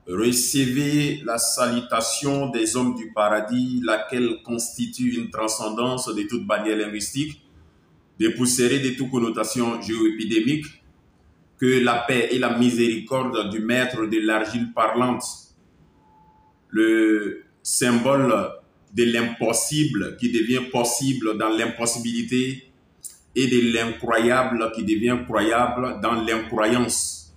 Recevez la salutation des hommes du paradis, laquelle constitue une transcendance de toute barrière linguistique, dépoussiérée de toute connotation géoépidémique, que la paix et la miséricorde du maître de l'argile parlante, le symbole de l'impossible qui devient possible dans l'impossibilité et de l'incroyable qui devient croyable dans l'incroyance,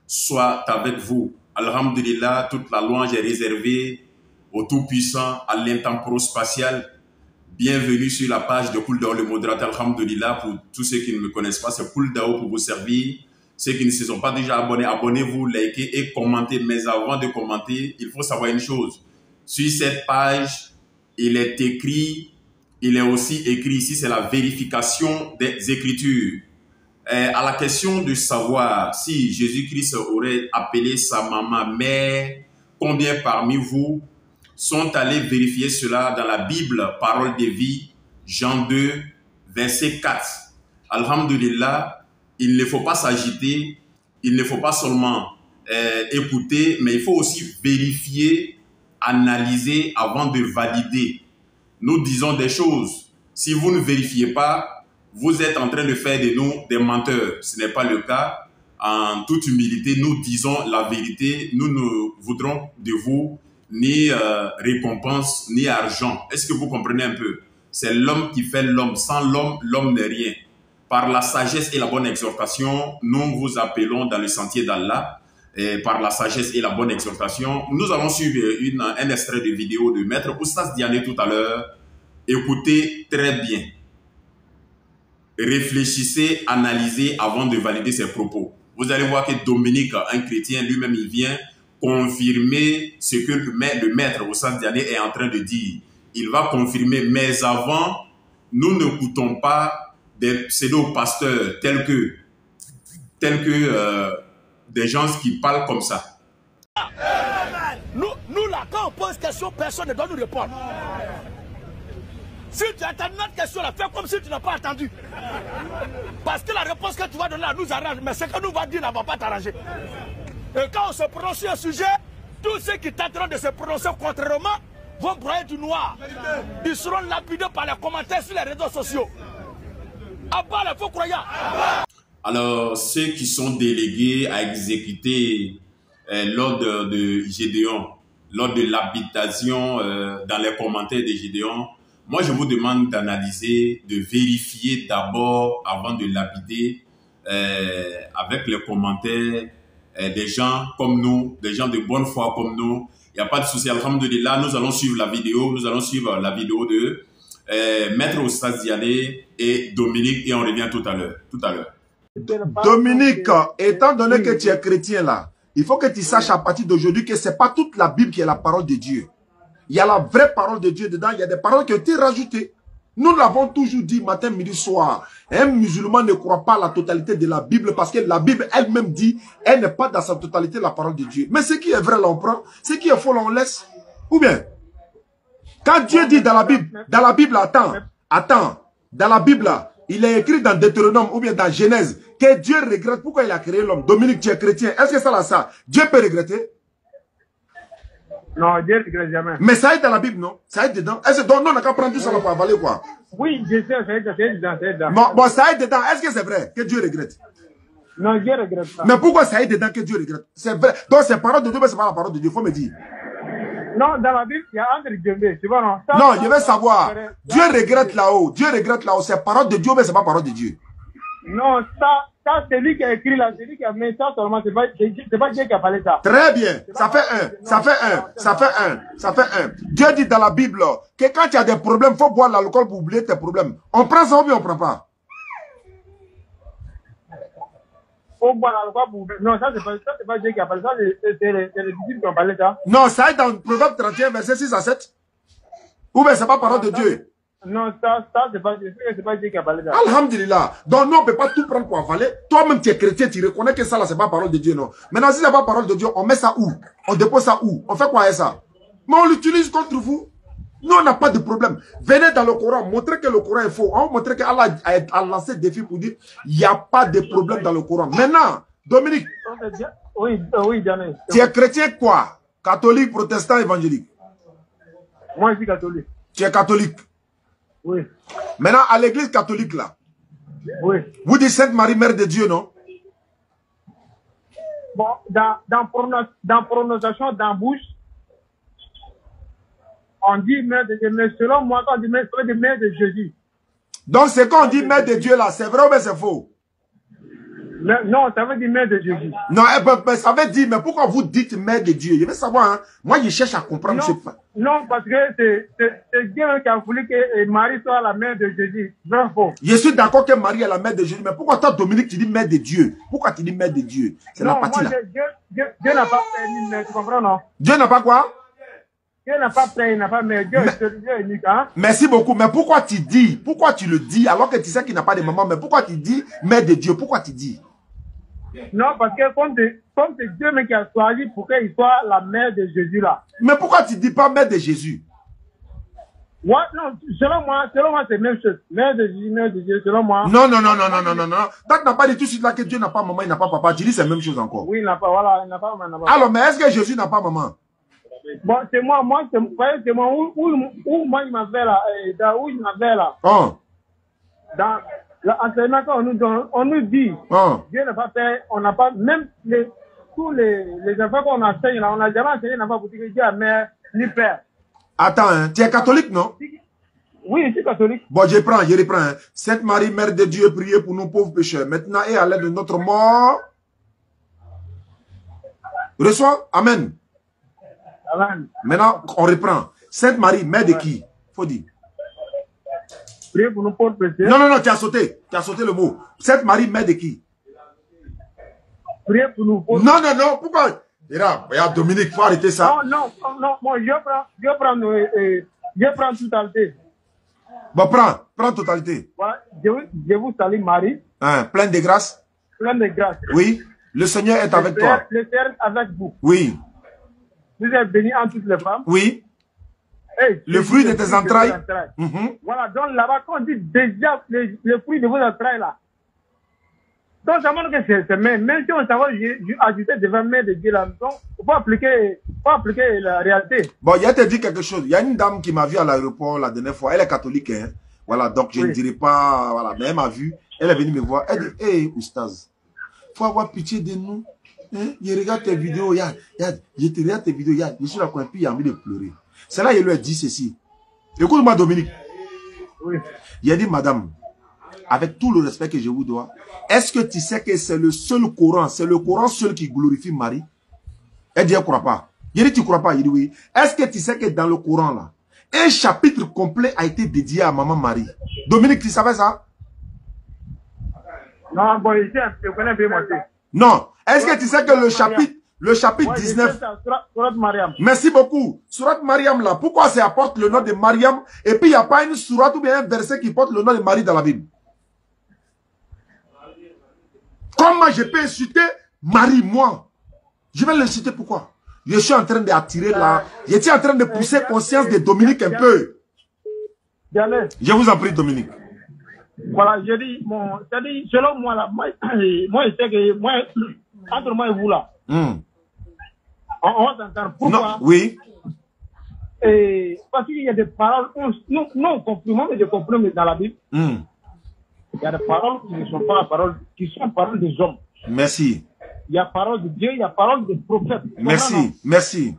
soit avec vous. Alhamdulillah, toute la louange est réservée au Tout-Puissant, à l'intemporo-spatial. Bienvenue sur la page de Koul Dao le modérateur. Alhamdulillah, pour tous ceux qui ne me connaissent pas, c'est Koul Dao pour vous servir. Ceux qui ne se sont pas déjà abonnés, abonnez-vous, likez et commentez. Mais avant de commenter, il faut savoir une chose. Sur cette page, il est aussi écrit ici, c'est la vérification des Écritures. À la question de savoir si Jésus-Christ aurait appelé sa maman mère, combien parmi vous sont allés vérifier cela dans la Bible, parole de vie, Jean 2, verset 4. Alhamdulillah, il ne faut pas s'agiter, il ne faut pas seulement écouter, mais il faut aussi vérifier, analyser avant de valider. Nous disons des choses. Si vous ne vérifiez pas, vous êtes en train de faire de nous des menteurs. Ce n'est pas le cas. En toute humilité, nous disons la vérité. Nous ne voudrons de vous ni récompense, ni argent. Est-ce que vous comprenez un peu? C'est l'homme qui fait l'homme. Sans l'homme, l'homme n'est rien. Par la sagesse et la bonne exhortation, nous vous appelons dans le sentier d'Allah. Par la sagesse et la bonne exhortation, nous allons suivre un extrait de vidéo de Maître Oustaz Diané tout à l'heure. Écoutez très bien. Réfléchissez, analysez avant de valider ses propos. Vous allez voir que Dominique, un chrétien, lui-même, il vient confirmer ce que le maître Oustaz Diané est en train de dire. Il va confirmer, mais avant, nous n'écoutons pas des pseudo-pasteurs tels que des gens qui parlent comme ça. Nous là, quand on pose question, personne ne doit nous répondre. Si tu attends notre question, là, fais comme si tu n'as pas attendu. Parce que la réponse que tu vas donner là nous arrange, mais ce que nous va dire ne va pas t'arranger. Et quand on se prononce sur un sujet, tous ceux qui tenteront de se prononcer contrairement vont broyer du noir. Ils seront lapidés par les commentaires sur les réseaux sociaux. À bas les faux croyants. Alors, ceux qui sont délégués à exécuter l'ordre de Gédéon, lors de l'habitation dans les commentaires de Gédéon, moi je vous demande d'analyser, de vérifier d'abord avant de lapider avec les commentaires des gens comme nous, des gens de bonne foi comme nous. Il n'y a pas de souci, alhamdulillah, nous allons suivre la vidéo, de Maître Oustaz Diané et Dominique et on revient tout à l'heure. Dominique, étant donné que tu es chrétien là, il faut que tu saches à partir d'aujourd'hui que ce n'est pas toute la Bible qui est la parole de Dieu. Il y a la vraie parole de Dieu dedans, il y a des paroles qui ont été rajoutées. Nous l'avons toujours dit matin, midi, soir. Un musulman ne croit pas à la totalité de la Bible parce que la Bible elle-même dit, elle n'est pas dans sa totalité la parole de Dieu. Mais ce qui est vrai là on prend, ce qui est faux là on laisse. Ou bien, quand Dieu dit dans la Bible, attends, dans la Bible là, il est écrit dans Deutéronome ou bien dans Genèse que Dieu regrette pourquoi il a créé l'homme. Dominique, tu es chrétien. Est-ce que ça là ça? Dieu peut regretter? Non, Dieu ne regrette jamais. Mais ça est dans la Bible, non? Ça est dedans. Est-ce que non, on n'a qu'à prendre tout ça pour avaler quoi? Oui, je sais, ça est dedans. Bon, ça est dedans. Est-ce que c'est vrai que Dieu regrette? Non, Dieu ne regrette pas. Mais pourquoi ça est dedans que Dieu regrette? C'est vrai. Donc c'est parole de Dieu, mais c'est pas la parole de Dieu. Il faut me dire. Non, dans la Bible, il y a entre guillemets, tu vois, non? Ça, non, je veux savoir. Dieu regrette là-haut. Dieu regrette là-haut. C'est parole de Dieu, mais c'est pas parole de Dieu. Non, ça c'est lui qui a écrit là, c'est lui qui a mis ça seulement, c'est pas Dieu qui a parlé ça. Très bien. Ça fait un. Dieu dit dans la Bible que quand tu as des problèmes, il faut boire l'alcool pour oublier tes problèmes. On prend ça ou bien on prend pas? On boit l'alcool pour oublier. Non, ça c'est pas Dieu qui a parlé ça, c'est les disciples qui ont parlé ça. Non, ça est dans le Proverbe 31, verset 6 à 7. Ou bien c'est pas parole de Dieu. Non, ça c'est pas Dieu qui a parlé ça. Alhamdulillah. Donc nous, on ne peut pas tout prendre pour avaler. Toi-même, tu es chrétien, tu reconnais que ça là, c'est pas parole de Dieu, non. Maintenant, si c'est pas parole de Dieu, on met ça où? On dépose ça où? On fait quoi avec ça? Mais on l'utilise contre vous. Nous, on n'a pas de problème. Venez dans le Coran, montrez que le Coran est faux. On va montrer qu'Allah a lancé des défis pour dire il n'y a pas de problème dans le Coran. Maintenant, Dominique. Oui, oui, Diane. Tu es chrétien quoi? Catholique, protestant, évangélique? Moi, je suis catholique. Tu es catholique? Oui. Maintenant, à l'église catholique, là, oui. Vous dites Sainte Marie, Mère de Dieu, non? Bon, dans prononciation, dans bouche, on dit Mère de Dieu, mais selon moi, quand on dit Mère de Jésus. Donc, c'est quand on dit Mère de Dieu, là, c'est vrai ou bien c'est faux? Mais, non, ça veut dire Mère de Jésus. Non, ça veut dire, mais pourquoi vous dites Mère de Dieu? Je veux savoir, hein? Moi, je cherche à comprendre. Non, parce que c'est Dieu qui a voulu que Marie soit la mère de Jésus. Vrai faux. Je suis d'accord que Marie est la mère de Jésus, mais pourquoi toi, Dominique, tu dis Mère de Dieu? Pourquoi tu dis Mère de Dieu? C'est la partie là. Dieu n'a pas père ni mère, tu comprends, non? Dieu n'a pas quoi? Dieu n'a pas père, il n'a pas mère. Dieu est unique, hein? Merci beaucoup, mais pourquoi tu dis? Pourquoi tu le dis alors que tu sais qu'il n'a pas de maman? Mais pourquoi tu dis Mère de Dieu? Pourquoi tu dis? Non, parce que comme c'est Dieu qui a choisi pour qu'il soit la mère de Jésus là. Mais pourquoi tu ne dis pas mère de Jésus? Ouais, non, selon moi c'est la même chose. Mère de Jésus, mère de Dieu, selon moi. Non. Tant que tu n'as pas dit tout de suite là que Dieu n'a pas maman, il n'a pas papa, tu dis c'est la même chose encore. Oui, il n'a pas, voilà, il n'a pas maman. Alors, mais est-ce que Jésus n'a pas maman? Bon, c'est moi où moi il m'avait là, où il m'avait là. Dans l'enseignement on nous dit, Dieu n'a pas fait, on n'a pas, même tous les enfants qu'on enseigne là, on n'a jamais enseigné l'enfant pour dire que Dieu a mère ni père. Attends, hein, tu es catholique, non? Oui, je suis catholique. Bon, je reprends. Hein. Sainte Marie, Mère de Dieu, priez pour nous pauvres pécheurs, maintenant et à l'heure de notre mort. Reçois, Amen. Amen. Maintenant, on reprend. Sainte Marie, Mère de qui? Faut dire. Priez pour nous pauvres pécheurs. Non, tu as sauté. Tu as sauté le mot. Sainte Marie, Mère de qui? Priez pour nous pauvres. Non, pourquoi? Regarde, Dominique, il faut arrêter ça. Non, moi, je prends totalité. Bon, prends totalité. Voilà, je vous salue, Marie. Pleine de grâce. Pleine de grâce. Oui, le Seigneur est avec toi. Le Seigneur est avec vous. Oui. Vous êtes bénis en toutes les femmes. Oui. Hey, le fruit de tes entrailles. Voilà, donc là-bas, quand on dit déjà le fruit de vos entrailles là. Donc ça montre que c'est même si on savait ajouter devant Mère de Dieu là, donc il faut appliquer la réalité. Bon, il y a te dit quelque chose. Il y a une dame qui m'a vu à l'aéroport la dernière fois. Elle est catholique, hein. Voilà, donc je ne dirai pas, voilà, mais elle m'a vu. Elle est venue me voir. Elle dit, hey, Oustaz, faut avoir pitié de nous. Hein? Je regarde tes vidéos, je te regarde tes vidéos, je suis là, puis il a envie de pleurer. C'est là, il lui a dit ceci. Écoute-moi, Dominique. Oui. Il a dit, madame, avec tout le respect que je vous dois, est-ce que tu sais que c'est le seul Coran, c'est le Coran seul qui glorifie Marie? Elle dit, elle ne croit pas. Il dit, tu ne crois pas? Il dit, oui. Est-ce que tu sais que dans le Coran, là, un chapitre complet a été dédié à Maman Marie? Dominique, tu savais ça? Non, bon, je connais bien moi. Non. Est-ce que tu sais que le chapitre 19... Surat Mariam. Merci beaucoup. Surat Mariam là, pourquoi ça apporte le nom de Mariam et puis il n'y a pas une surat ou bien un verset qui porte le nom de Marie dans la Bible? Comment je peux insulter Marie, moi? Je vais l'insulter pourquoi? Je suis en train d'attirer là. Je suis en train de pousser conscience de Dominique un peu. Je vous en prie, Dominique. Voilà, je dis, selon moi là, moi je sais que, entre moi et vous là, on va s'entendre. Pourquoi? Non, oui. Parce qu'il y a des paroles, non, mais je comprends, mais dans la Bible, il y a des paroles qui ne sont pas paroles, qui sont paroles des hommes. Merci. Il y a parole de Dieu, il y a parole des prophètes. Merci.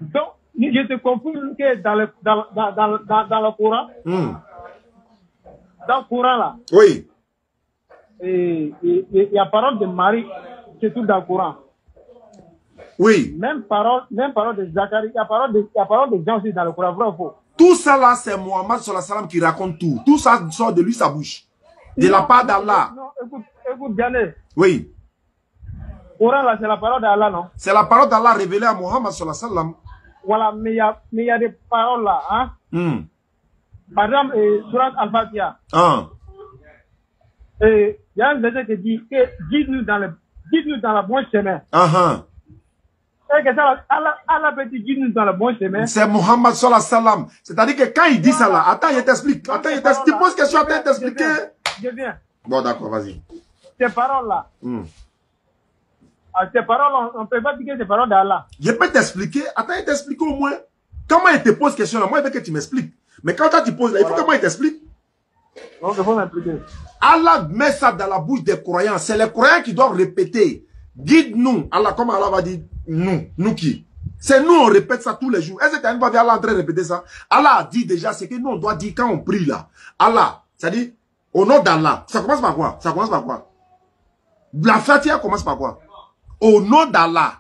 Donc, je te comprends que dans le Coran, dans le Coran là, oui. Il y a parole de Marie, c'est tout dans le Coran. Oui. Même parole de Zacharie, il y a parole de Jean aussi dans le Coran, vrai ou faux? Tout ça là, c'est Mohammed sallallahu alayhi wa sallam qui raconte tout. Tout ça sort de lui, sa bouche. De la part d'Allah. Non, écoute, Diane. Oui. Coran là, c'est la parole d'Allah, non? C'est la parole d'Allah révélée à Mohammed sallallahu alayhi wa sallam. Voilà, mais il y a des paroles là, hein? Par exemple, Surat Al-Fatiha. Il y a un verset qui dit que guide-nous dans le bon chemin. Et que ça, Allah peut dire guide-nous dans le bon chemin. C'est Mohammed sallallahu alayhi wa sallam. C'est-à-dire que quand il dit ça là, attends, je t'explique. Tu poses question, attends, t'expliquer. Je viens. Bon, d'accord, vas-y. Ces paroles là. ces paroles, on ne peut pas dire que c'est paroles d'Allah. Je peux t'expliquer. Attends, il t'explique au moins. Comment il te pose question là, moi, il veut que tu m'expliques. Mais quand tu poses là, il faut que moi, il t'explique. Donc, il faut m'expliquer. Allah met ça dans la bouche des croyants. C'est les croyants qui doivent répéter. Guide-nous. Allah, comme Allah va dire, nous qui? C'est nous, on répète ça tous les jours. Est-ce que tu as une fois vu Allah en train de répéter ça? Allah a dit déjà, c'est que nous, on doit dire quand on prie là. Allah, c'est-à-dire, au nom d'Allah. Ça commence par quoi? Ça commence par quoi? La Fatiha commence par quoi? Au nom d'Allah.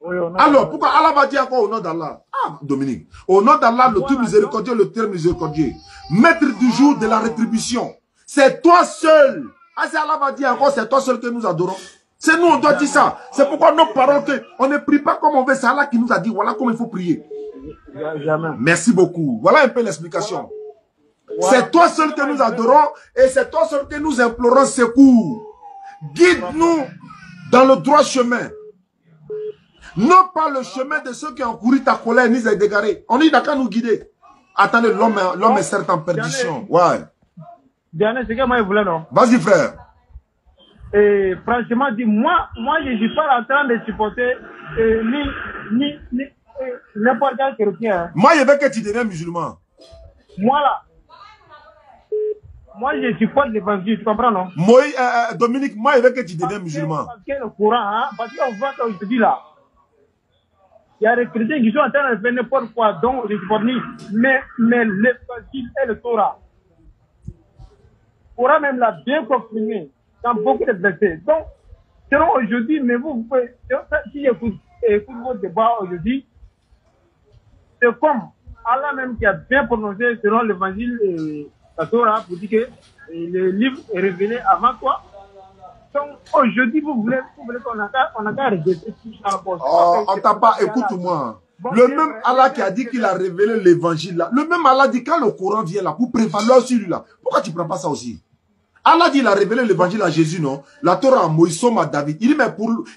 Oui, alors, pourquoi Allah va dire encore au nom d'Allah? Ah, Dominique. Au nom d'Allah, le tout miséricordieux, le très miséricordieux. Maître du jour de la rétribution. C'est toi seul. Ah, c'est Allah va dire encore, c'est toi seul que nous adorons. C'est nous, on doit dire ça. C'est pourquoi nos paroles, on ne prie pas comme on veut. C'est Allah qui nous a dit, voilà comment il faut prier. Jamais. Merci beaucoup. Voilà un peu l'explication. C'est toi seul que nous adorons et c'est toi seul que nous implorons secours. Guide-nous dans le droit chemin. Non pas le chemin de ceux qui ont couru ta colère ni les dégarés. On est d'accord nous guider. Attendez, l'homme est certes en perdition. Ouais. Dernier, c'est que moi je voulais, non? Vas-y, frère. Et franchement, moi je ne suis pas en train de supporter n'importe quel chrétien. Hein. Moi, je veux que tu deviennes musulman. Moi là. Moi, je supporte l'évangile, tu comprends, non? Moi, Dominique, moi, je veux que tu deviennes musulman. Parce que le Coran, hein, parce qu'on voit qu'aujourd'hui là, il y a des chrétiens qui sont en train de faire n'importe quoi, donc je supporte ni. Mais l'évangile et le Torah. Le Coran même l'a bien comprimé dans beaucoup de versets. Donc, selon aujourd'hui, mais vous pouvez, si j'écoute votre débat aujourd'hui, c'est comme Allah même qui a bien prononcé selon l'évangile et la Torah pour dire que le livre est révélé avant toi. Donc aujourd'hui, vous voulez qu'on a qu'à rejeter tout ça. Oh, on t'a pas, écoute-moi. Bon, le même Allah qui a dit qu'il a révélé l'évangile là, le même Allah dit quand le Coran vient là, pour prévaloir sur lui là, pourquoi tu ne prends pas ça aussi? Allah dit il a révélé l'évangile à Jésus, non? La Torah à Moïse, à David. Il dit, mais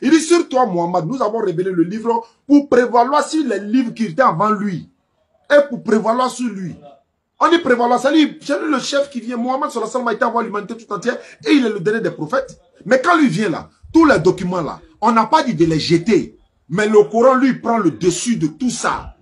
il dit sur toi, Mohammed, nous avons révélé le livre pour prévaloir sur les livres qui étaient avant lui. Et pour prévaloir sur lui. On dit prévaloir, c'est lui le chef qui vient. Mohammed sallallahu alayhi wa sallam a été envoyé à l'humanité tout entière et il est le dernier des prophètes. Mais quand lui vient là, tous les documents là, on n'a pas dit de les jeter. Mais le Coran, lui, prend le dessus de tout ça.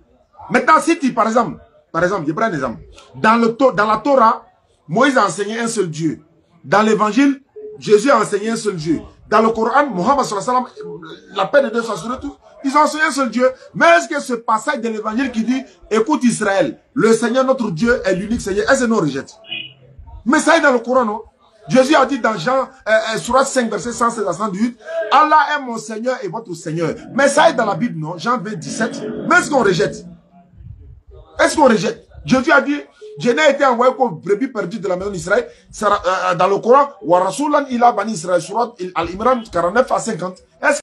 Maintenant, si tu, par exemple, je prends un exemple. Dans la Torah, Moïse a enseigné un seul Dieu. Dans l'évangile, Jésus a enseigné un seul Dieu. Dans le Coran, Mohammed sallallahu alayhi wa sallam, la paix de Dieu soit sur eux tous, ils ont enseigné un seul Dieu. Mais est-ce que ce passage de l'évangile qui dit, écoute Israël, le Seigneur notre Dieu est l'unique Seigneur, est-ce que nous rejette? Mais ça est dans le Coran, non? Jésus a dit dans Jean, Surat 5, verset 116 à 118, Allah est mon Seigneur et votre Seigneur. Mais ça est dans la Bible, non? Jean 20, 17. Mais est-ce qu'on rejette? Est-ce qu'on rejette? Jésus a dit, je n'ai été envoyé comme brebis perdu de la maison d'Israël. Dans le Coran, wa rasulan ila bani Israël, Surat Al-Imran 49 à 50. Est-ce